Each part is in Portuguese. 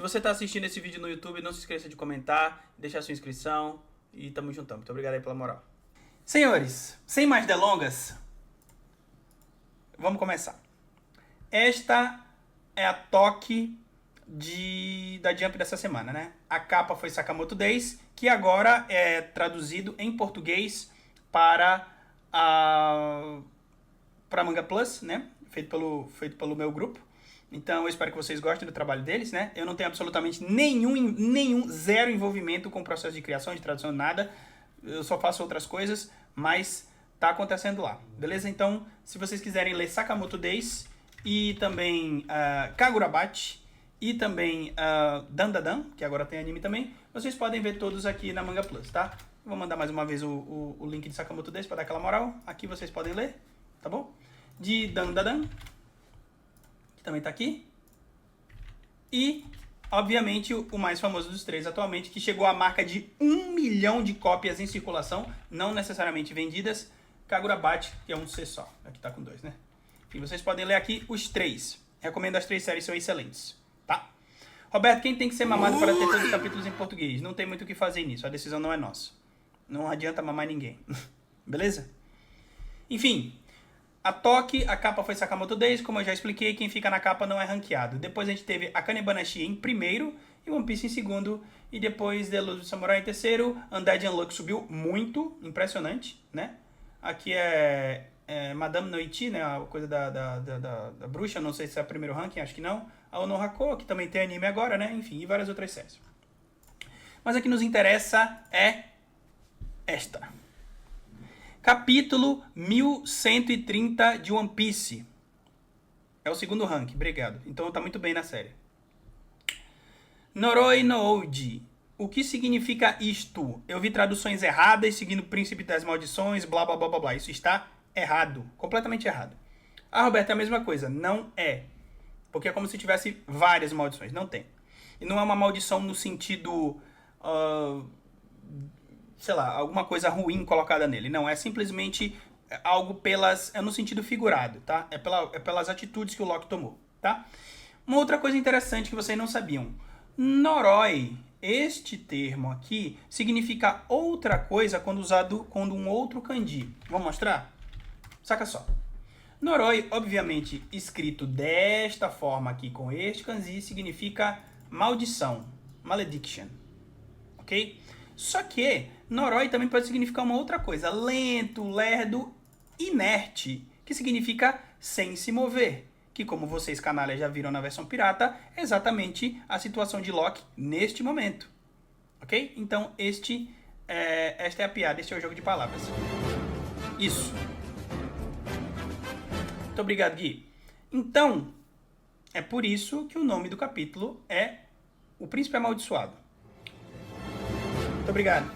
você está assistindo esse vídeo no YouTube, não se esqueça de comentar, deixar sua inscrição e tamo juntão. Muito obrigado aí pela moral. Senhores, sem mais delongas, vamos começar. Esta é a toque da Jump dessa semana, né? A capa foi Sakamoto Days, que agora é traduzido em português para Manga Plus, né? Feito pelo meu grupo. Então eu espero que vocês gostem do trabalho deles, né? Eu não tenho absolutamente zero envolvimento com o processo de criação, de tradução, nada. Eu só faço outras coisas, mas tá acontecendo lá, beleza? Então, se vocês quiserem ler Sakamoto Days e também Kagurabachi e também Dandadan, que agora tem anime também, vocês podem ver todos aqui na Manga Plus, tá? Vou mandar mais uma vez o link de Sakamoto Days para dar aquela moral. Aqui vocês podem ler, tá bom? De Dandadan, que também tá aqui. E, obviamente, o mais famoso dos três atualmente, que chegou à marca de 1 milhão de cópias em circulação, não necessariamente vendidas, Kagurabachi, que é um C só. Aqui tá com 2, né? Enfim, vocês podem ler aqui os 3. Recomendo, as 3 séries, são excelentes, tá? Roberto, quem tem que ser mamado para ter todos os capítulos em português? Não tem muito o que fazer nisso, a decisão não é nossa. Não adianta mamar ninguém. Beleza? Enfim, a Toque, a capa foi Sakamoto Days, como eu já expliquei, quem fica na capa não é ranqueado. Depois a gente teve Akane Banashi em primeiro, e One Piece em segundo, e depois The Lose Samurai em terceiro. Undead Unluck subiu muito, impressionante, né? Aqui é Madame Noiti, né? A coisa da bruxa, não sei se é o primeiro ranking, acho que não. A Onohako, que também tem anime agora, né? Enfim, e várias outras séries. Mas a que nos interessa é esta. Capítulo 1130 de One Piece. É o segundo rank, obrigado. Então tá muito bem na série. Noroi no Ouji. O que significa isto? Eu vi traduções erradas, seguindo o princípio das maldições, blá blá blá blá blá. Isso está errado, completamente errado. Ah, Roberto, é a mesma coisa. Não é. Porque é como se tivesse várias maldições. Não tem. E não é uma maldição no sentido... sei lá, alguma coisa ruim colocada nele. Não, é simplesmente algo é no sentido figurado, tá? É pelas atitudes que o Loki tomou, tá? Uma outra coisa interessante que vocês não sabiam. Noroi, este termo aqui, significa outra coisa quando usado com um outro kanji. Vamos mostrar? Saca só. Noroi, obviamente, escrito desta forma aqui com este kanji, significa maldição, malediction, ok? Só que Noroi também pode significar uma outra coisa, lento, lerdo, inerte, que significa sem se mover, que como vocês canalhas já viram na versão pirata, é exatamente a situação de Loki neste momento, ok? Então esta é a piada, este é o jogo de palavras. Isso. Muito obrigado, Gui. Então, é por isso que o nome do capítulo é O Príncipe Amaldiçoado. Muito obrigado.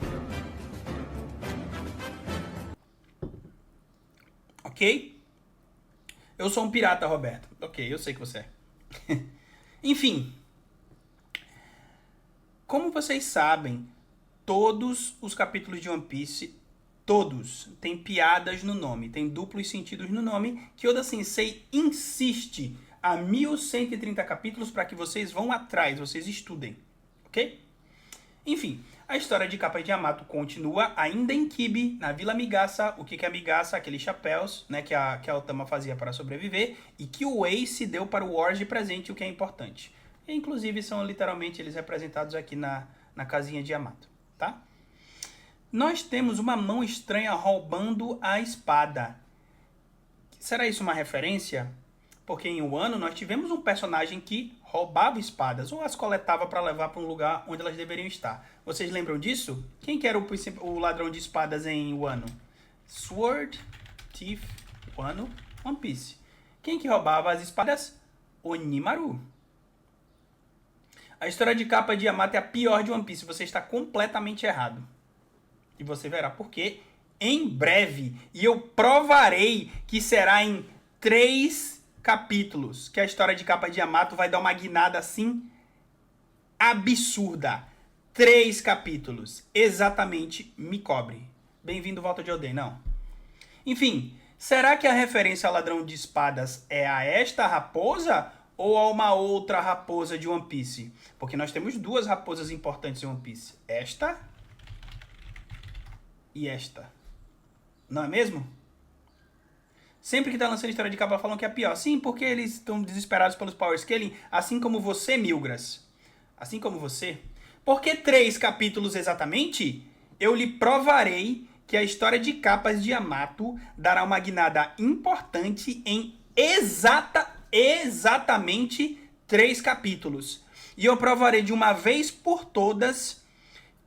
Ok? Eu sou um pirata, Roberto. Ok, eu sei que você é. Enfim. Como vocês sabem, todos os capítulos de One Piece, todos, têm piadas no nome, tem duplos sentidos no nome, que Oda Sensei insiste há 1130 capítulos para que vocês vão atrás, vocês estudem. Ok? Enfim, a história de Capa de Yamato continua ainda em Kibi, na Vila Migasa. O que é Migasa? Aqueles chapéus, né, que a Otama fazia para sobreviver e que o Ace deu para o Ward de presente, o que é importante. E, inclusive, são literalmente eles representados aqui na casinha de Yamato, tá? Nós temos uma mão estranha roubando a espada. Será isso uma referência? Porque em Wano nós tivemos um personagem que roubava espadas ou as coletava para levar para um lugar onde elas deveriam estar. Vocês lembram disso? Quem que era o ladrão de espadas em Wano? Sword, Thief, Wano, One Piece. Quem que roubava as espadas? Onimaru. A história de Capa de Yamato é a pior de One Piece. Você está completamente errado. E você verá por quê em breve. E eu provarei que será em 3 capítulos que a história de Capa de Yamato vai dar uma guinada assim absurda. 3 capítulos. Exatamente, me cobre. Bem-vindo, Volta de Oden, não. Enfim, será que a referência ao ladrão de espadas é a esta raposa? ou a uma outra raposa de One Piece? Porque nós temos duas raposas importantes em One Piece. Esta e esta. Não é mesmo? Sempre que tá lançando história de capa falam que é pior. Sim, porque eles estão desesperados pelos power scaling, assim como você, Milgras. Assim como você. Por que 3 capítulos exatamente? Eu lhe provarei que a história de capas de Yamato dará uma guinada importante em exatamente 3 capítulos. E eu provarei de uma vez por todas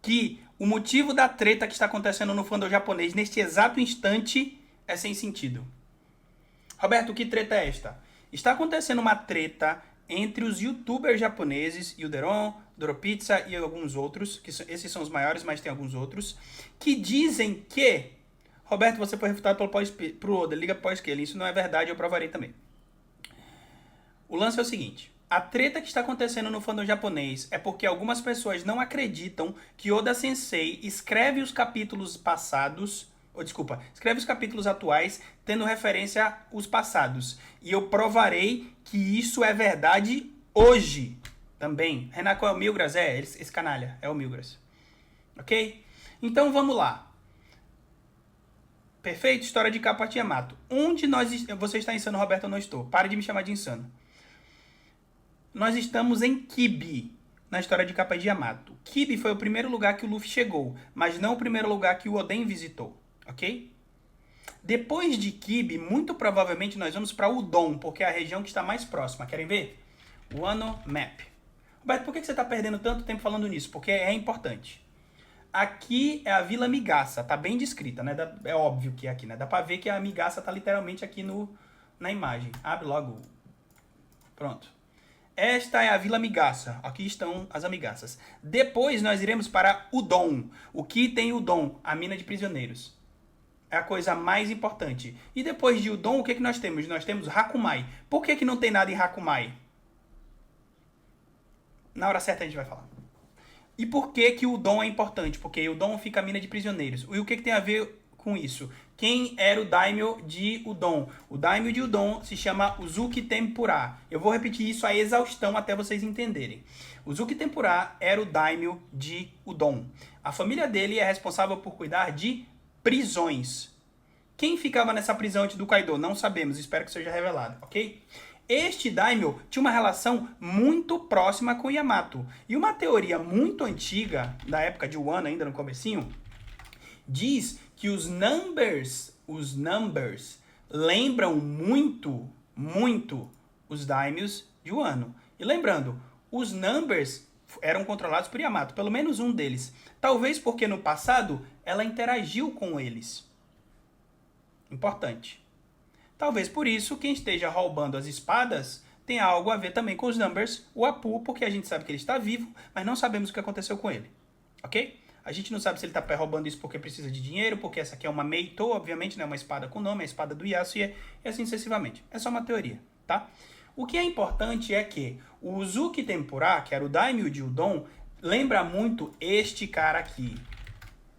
que o motivo da treta que está acontecendo no fandom japonês neste exato instante é sem sentido. Roberto, que treta é esta? Está acontecendo uma treta entre os youtubers japoneses, Yuderon, Doropizza e alguns outros, que esses são os maiores, mas tem alguns outros, que dizem que... Roberto, você foi refutado pro Oda, liga pro Scaling. Isso não é verdade, eu provarei também. O lance é o seguinte. A treta que está acontecendo no fandom japonês é porque algumas pessoas não acreditam que Oda Sensei escreve os capítulos passados... escreve os capítulos atuais tendo referência aos passados. E eu provarei que isso é verdade hoje também. Renako é o Milgras? É, esse canalha é o Milgras. Ok? Então vamos lá. Perfeito? História de capa de Yamato. Onde você está insano, Roberto? Eu não estou. Pare de me chamar de insano. Nós estamos em Kibi, na história de capa de Yamato. Kibi foi o primeiro lugar que o Luffy chegou, mas não o primeiro lugar que o Oden visitou. Ok? Depois de Kibi, muito provavelmente nós vamos para Udon, porque é a região que está mais próxima. Querem ver? Wano Map. Roberto, por que você está perdendo tanto tempo falando nisso? Porque é importante. Aqui é a Vila Migaça, tá bem descrita, né? É óbvio que é aqui, né? Dá pra ver que a Migaça tá literalmente aqui na imagem. Abre logo. Pronto. Esta é a Vila Migaça. Aqui estão as amigaças. Depois nós iremos para Udon. O que tem Udon? A mina de prisioneiros. É a coisa mais importante. E depois de Udon, o que nós temos? Nós temos Hakumai. Por que não tem nada em Hakumai? Na hora certa a gente vai falar. E por que o Udon é importante? Porque o Udon fica a mina de prisioneiros. E o que tem a ver com isso? Quem era o Daimyo de Udon? O Daimyo de Udon se chama Uzuki Tempura. Eu vou repetir isso a exaustão até vocês entenderem. Uzuki Tempura era o Daimyo de Udon. A família dele é responsável por cuidar de prisões. Quem ficava nessa prisão antes do Kaido? Não sabemos, espero que seja revelado, ok? Este Daimyo tinha uma relação muito próxima com Yamato. E uma teoria muito antiga, da época de Wano, ainda no comecinho, diz que os numbers lembram muito os Daimyos de Wano. E lembrando, os numbers eram controlados por Yamato, pelo menos um deles. Talvez porque no passado ela interagiu com eles. Importante. Talvez por isso quem esteja roubando as espadas tenha algo a ver também com os numbers, o Apu, porque a gente sabe que ele está vivo, mas não sabemos o que aconteceu com ele. Ok? A gente não sabe se ele está roubando isso porque precisa de dinheiro, porque essa aqui é uma Meito, obviamente, não é uma espada com nome, é a espada do Yasuye, e assim sucessivamente. É só uma teoria, tá? O que é importante é que o Uzuki Tempura, que era o Daimyo de Udon, lembra muito este cara aqui.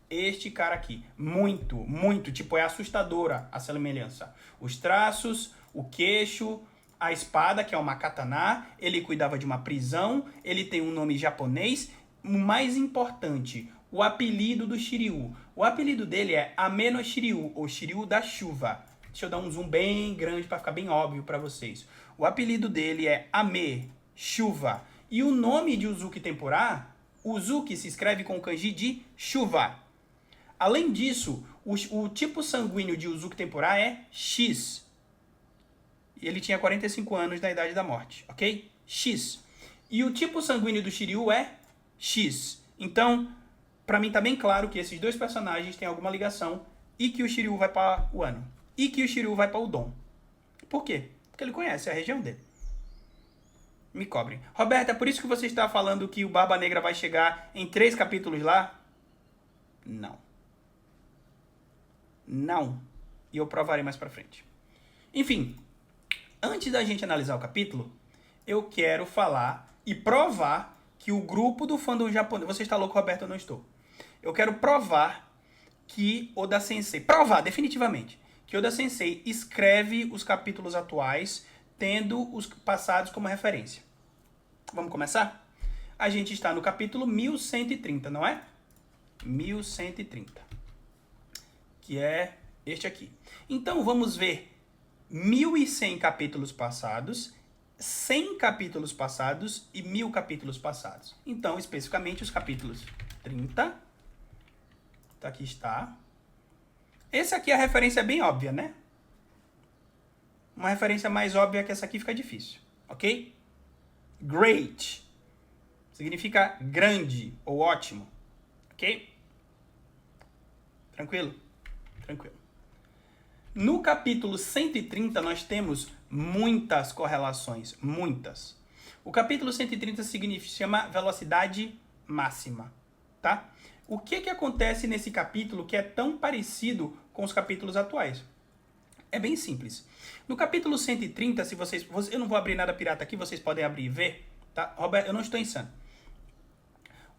Este cara aqui. Muito. Tipo, é assustadora a semelhança. Os traços, o queixo, a espada, que é uma katana. Ele cuidava de uma prisão. Ele tem um nome japonês. O mais importante, o apelido do Shiryu. O apelido dele é Ame no Shiryu, ou Shiryu da chuva. Deixa eu dar um zoom bem grande para ficar bem óbvio para vocês. O apelido dele é Ame, chuva. E o nome de Uzuki Tempura, Uzuki se escreve com o kanji de chuva. Além disso, o tipo sanguíneo de Uzuki Tempura é X. E ele tinha 45 anos na idade da morte, ok? X. E o tipo sanguíneo do Shiryu é X. Então, pra mim tá bem claro que esses dois personagens têm alguma ligação e que o Shiryu vai para o Wano. E que o Shiryu vai para o Udon. Por quê? Porque ele conhece a região dele. Me cobrem. Roberto, é por isso que você está falando que o Barba Negra vai chegar em 3 capítulos lá? Não. E eu provarei mais pra frente. Enfim, antes da gente analisar o capítulo, eu quero falar e provar que o grupo do fandom japonês... Você está louco, Roberto? Eu não estou. Eu quero provar que Oda Sensei... Provar, definitivamente. Que Oda Sensei escreve os capítulos atuais tendo os passados como referência. Vamos começar? A gente está no capítulo 1130, não é? 1130. Que é este aqui. Então, vamos ver 1100 capítulos passados, 100 capítulos passados e 1000 capítulos passados. Então, especificamente, os capítulos 30. Aqui está. Esse aqui, a referência é bem óbvia, né? Uma referência mais óbvia que essa aqui fica difícil, ok? Great significa grande ou ótimo, ok? Tranquilo? Tranquilo. No capítulo 130, nós temos muitas correlações, muitas. O capítulo 130 se chama velocidade máxima, tá? O que acontece nesse capítulo que é tão parecido com os capítulos atuais? É bem simples. No capítulo 130, eu não vou abrir nada pirata aqui, vocês podem abrir e ver, tá? Roberto, eu não estou insano.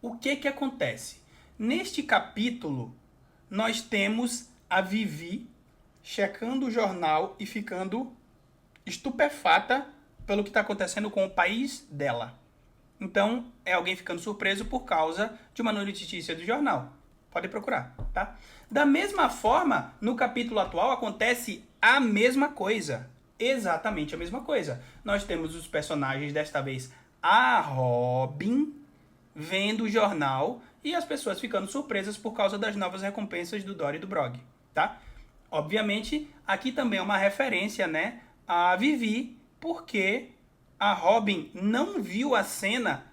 O que acontece? Neste capítulo, nós temos a Vivi checando o jornal e ficando estupefata pelo que está acontecendo com o país dela. Então, é alguém ficando surpreso por causa de uma notícia do jornal. Pode procurar, tá? Da mesma forma, no capítulo atual acontece a mesma coisa. Exatamente a mesma coisa. Nós temos os personagens, desta vez, a Robin, vendo o jornal e as pessoas ficando surpresas por causa das novas recompensas do Dory e do Brog, tá? Obviamente, aqui também é uma referência, né, a Vivi, porque a Robin não viu a cena,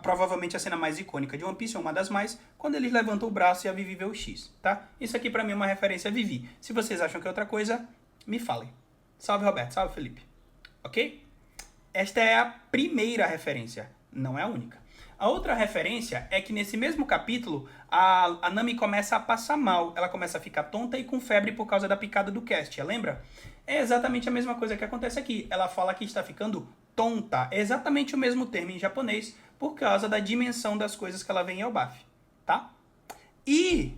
provavelmente a cena mais icônica de One Piece, uma das mais, quando eles levantam o braço e a Vivi vê o X, tá? Isso aqui pra mim é uma referência a Vivi. Se vocês acham que é outra coisa, me falem. Salve, Roberto. Salve, Felipe. Ok? Esta é a primeira referência, não é a única. A outra referência é que nesse mesmo capítulo, a Nami começa a passar mal. Ela começa a ficar tonta e com febre por causa da picada do Kestia, lembra? É exatamente a mesma coisa que acontece aqui. Ela fala que está ficando tonta. É exatamente o mesmo termo em japonês por causa da dimensão das coisas que ela vê em Elbaf, tá? E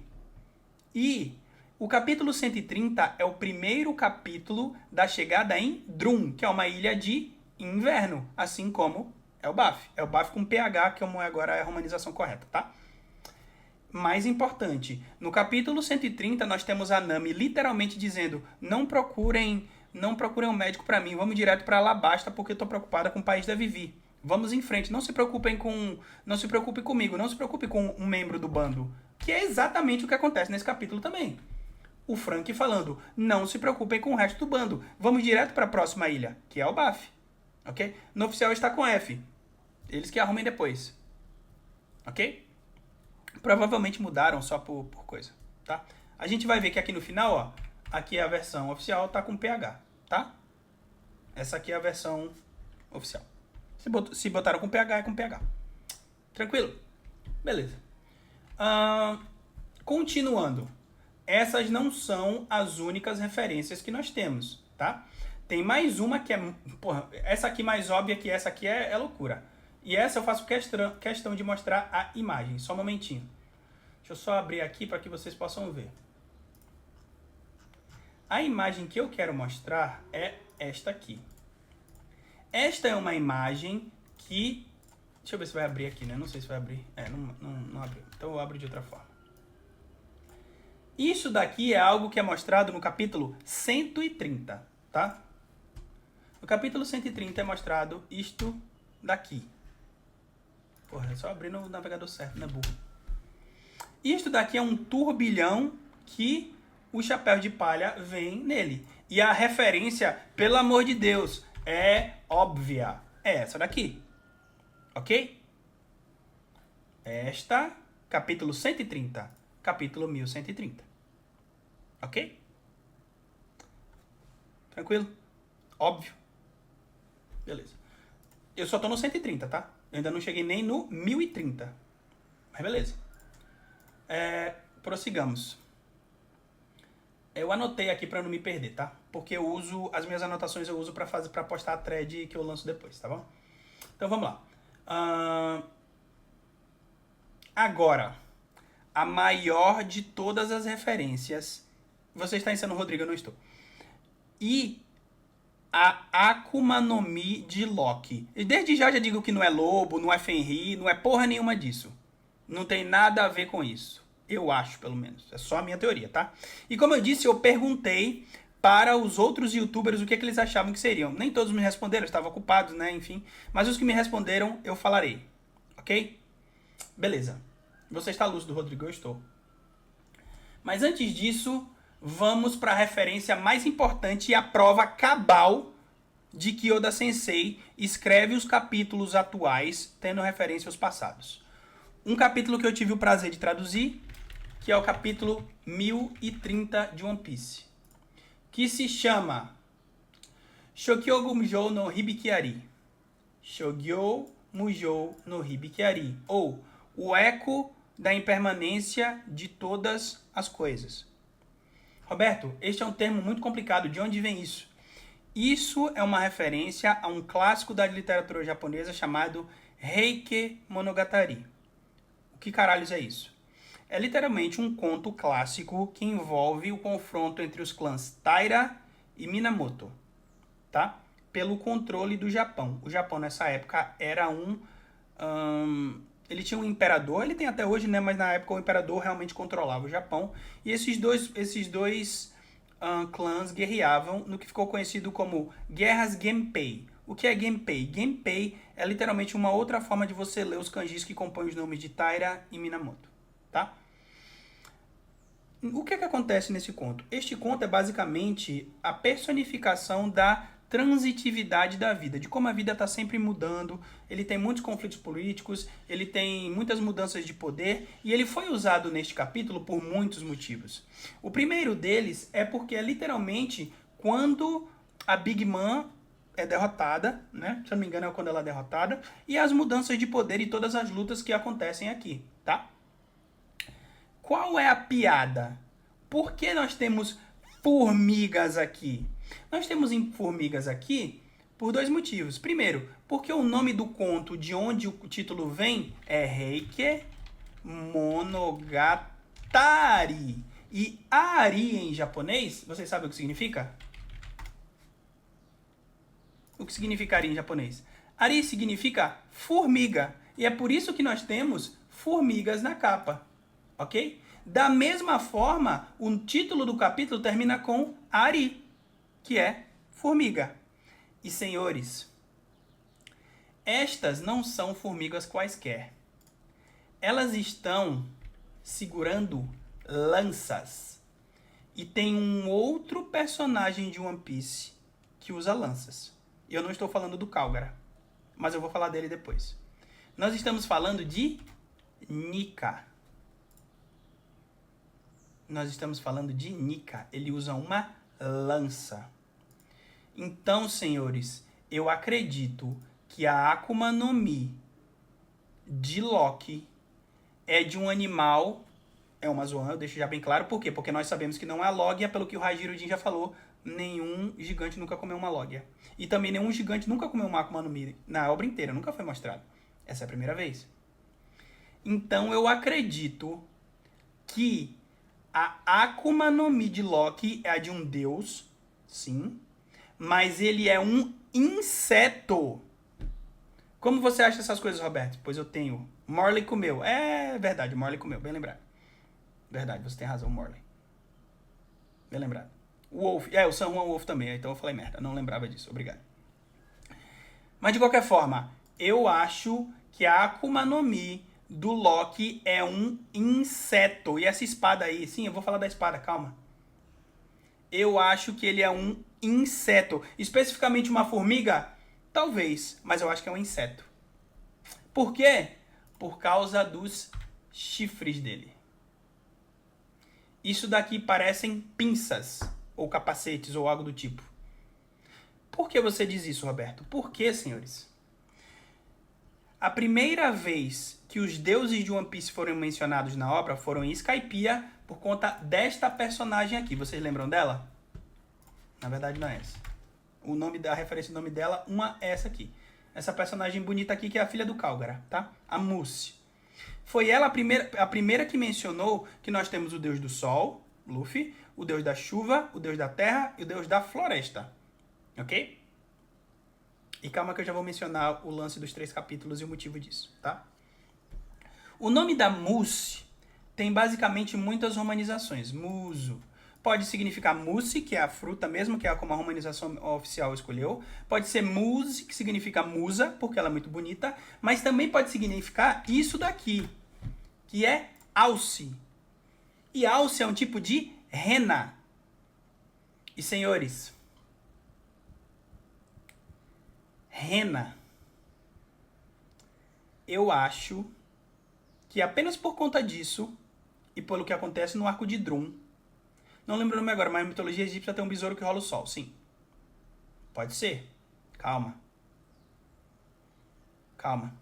o capítulo 130 é o primeiro capítulo da chegada em Drum, que é uma ilha de inverno, assim como Elbaf. Elbaf com PH, que agora é a romanização correta, tá? Mais importante, no capítulo 130 nós temos a Nami literalmente dizendo: não procurem um médico pra mim, vamos direto pra Alabasta porque eu tô preocupada com o país da Vivi. Vamos em frente, não se preocupe comigo, não se preocupe com um membro do bando. Que é exatamente o que acontece nesse capítulo também. O Frank falando: não se preocupem com o resto do bando, vamos direto pra próxima ilha, que é Elbaf. Ok? No oficial está com F. Eles que arrumem depois. Ok? Provavelmente mudaram só por coisa, tá? A gente vai ver que aqui no final, ó, aqui é a versão oficial, tá com PH, tá? Essa aqui é a versão oficial. Se botaram com PH, é com PH. Tranquilo? Beleza. Continuando. Essas não são as únicas referências que nós temos, tá? Tem mais uma que é... Porra, essa aqui mais óbvia que essa aqui é loucura. E essa eu faço questão de mostrar a imagem. Só um momentinho. Deixa eu só abrir aqui para que vocês possam ver. A imagem que eu quero mostrar é esta aqui. Esta é uma imagem que... Deixa eu ver se vai abrir aqui, né? Não sei se vai abrir. Não abriu. Então eu abro de outra forma. Isso daqui é algo que é mostrado no capítulo 130, tá? No capítulo 130 é mostrado isto daqui. Porra, é só abrir no navegador certo, né, burro? Isto daqui é um turbilhão que o chapéu de palha vem nele. E a referência, pelo amor de Deus, é óbvia. É essa daqui. Ok? Esta, capítulo 130. Capítulo 1130. Ok? Tranquilo? Óbvio. Beleza. Eu só tô no 130, tá? Eu ainda não cheguei nem no 1030. Mas beleza. Prossigamos. Eu anotei aqui para não me perder, tá? Porque eu uso as minhas anotações eu uso para postar a thread que eu lanço depois, tá bom? Então vamos lá. Agora, a maior de todas as referências. Você está ensinando o Rodrigo, eu não estou. E a Akuma no Mi de Loki. E desde já digo que não é lobo, não é Fenrir, não é porra nenhuma disso. Não tem nada a ver com isso. Eu acho, pelo menos. É só a minha teoria, tá? E como eu disse, eu perguntei para os outros youtubers o que, é que eles achavam que seriam. Nem todos me responderam, estavam ocupados, né? Enfim. Mas os que me responderam, eu falarei. Ok? Beleza. Você está lúcido, Rodrigo? Eu estou. Mas antes disso, vamos para a referência mais importante e a prova cabal de que Oda Sensei escreve os capítulos atuais tendo referência aos passados. Um capítulo que eu tive o prazer de traduzir, que é o capítulo 1030 de One Piece, que se chama Shokyo Mujou no Hibikiari. Shokyo Mujou no Hibikiari, ou o eco da impermanência de todas as coisas. Roberto, este é um termo muito complicado. De onde vem isso? Isso é uma referência a um clássico da literatura japonesa chamado Heike Monogatari. O que caralhos é isso? É literalmente um conto clássico que envolve o confronto entre os clãs Taira e Minamoto, tá? Pelo controle do Japão. O Japão nessa época era ele tinha um imperador, ele tem até hoje, né? Mas na época o imperador realmente controlava o Japão. E esses dois clãs guerreavam no que ficou conhecido como Guerras Genpei. O que é Genpei? Genpei é literalmente uma outra forma de você ler os kanjis que compõem os nomes de Taira e Minamoto, tá? O que acontece nesse conto? Este conto é basicamente a personificação da transitividade da vida, de como a vida está sempre mudando, ele tem muitos conflitos políticos, ele tem muitas mudanças de poder, e ele foi usado neste capítulo por muitos motivos. O primeiro deles é porque é literalmente quando a Big Mom é derrotada, né? Se eu não me engano é quando ela é derrotada, e as mudanças de poder e todas as lutas que acontecem aqui, tá? Qual é a piada? Por que nós temos formigas aqui? Nós temos formigas aqui por dois motivos. Primeiro, porque o nome do conto, de onde o título vem, é Heike Monogatari. E Ari em japonês, vocês sabem o que significa? O que significa Ari em japonês? Ari significa formiga. E é por isso que nós temos formigas na capa. Ok? Da mesma forma, o título do capítulo termina com Ari, que é formiga. E senhores, estas não são formigas quaisquer. Elas estão segurando lanças. E tem um outro personagem de One Piece que usa lanças. Eu não estou falando do Kálgara, mas eu vou falar dele depois. Nós estamos falando de Nika. Nós estamos falando de Nika. Ele usa uma lança. Então, senhores, eu acredito que a Akuma no Mi de Loki é de um animal. É uma zoan, eu deixo já bem claro. Por quê? Porque nós sabemos que não é a Logia, pelo que o Hajirudin já falou. Nenhum gigante nunca comeu uma Logia. E também nenhum gigante nunca comeu uma Akuma no Mi na obra inteira. Nunca foi mostrado. Essa é a primeira vez. Então, eu acredito que a Akuma no Mi de Loki é a de um deus, sim, mas ele é um inseto. Como você acha essas coisas, Roberto? Pois eu tenho. Morley comeu. É verdade, Morley comeu, bem lembrado. Verdade, você tem razão, Morley. Bem lembrado. O Wolf, o San Juan Wolf também, então eu falei merda, não lembrava disso, obrigado. Mas de qualquer forma, eu acho que a Akuma no Mi do Loki é um inseto. E essa espada aí, sim, eu vou falar da espada, calma. Eu acho que ele é um inseto. Especificamente uma formiga? Talvez, mas eu acho que é um inseto. Por quê? Por causa dos chifres dele. Isso daqui parecem pinças, ou capacetes, ou algo do tipo. Por que você diz isso, Roberto? Por quê, senhores? A primeira vez que os deuses de One Piece foram mencionados na obra foram em Skypiea por conta desta personagem aqui. Vocês lembram dela? Na verdade não é essa. O nome da referência do nome dela, uma é essa aqui. Essa personagem bonita aqui que é a filha do Kálgara, tá? A Mousse. Foi ela a primeira que mencionou que nós temos o deus do sol, Luffy, o deus da chuva, o deus da terra e o deus da floresta. Ok? E calma que eu já vou mencionar o lance dos 3 capítulos e o motivo disso, tá? O nome da mousse tem basicamente muitas romanizações. Muso pode significar mousse, que é a fruta mesmo, que é como a romanização oficial escolheu. Pode ser mousse, que significa musa, porque ela é muito bonita. Mas também pode significar isso daqui, que é alce. E alce é um tipo de rena. E senhores, rena, eu acho que apenas por conta disso, e pelo que acontece no arco de Drum, não lembro o nome agora, mas na mitologia egípcia tem um besouro que rola o sol, sim. Pode ser. Calma. Calma.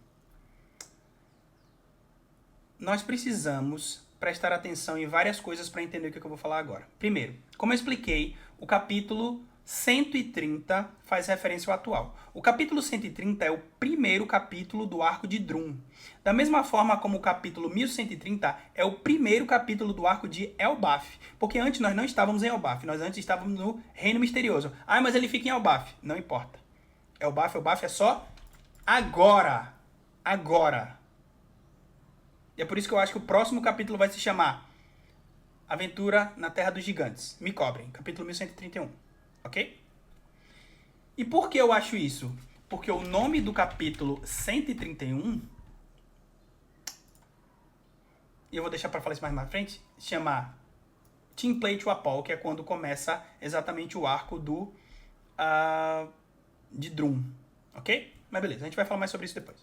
Nós precisamos prestar atenção em várias coisas para entender o que eu vou falar agora. Primeiro, como eu expliquei, o capítulo 130 faz referência ao atual. O capítulo 130 é o primeiro capítulo do arco de Drum. Da mesma forma como o capítulo 1130 é o primeiro capítulo do arco de Elbaf. Porque antes nós não estávamos em Elbaf, nós antes estávamos no Reino Misterioso. Ah, mas ele fica em Elbaf. Não importa. Elbaf é só agora. Agora. E é por isso que eu acho que o próximo capítulo vai se chamar Aventura na Terra dos Gigantes. Me cobrem. Capítulo 1131. Ok? E por que eu acho isso? Porque o nome do capítulo 131, e eu vou deixar para falar isso mais na frente, chama Teamplay to Apol, que é quando começa exatamente o arco de Drum. Ok? Mas beleza, a gente vai falar mais sobre isso depois.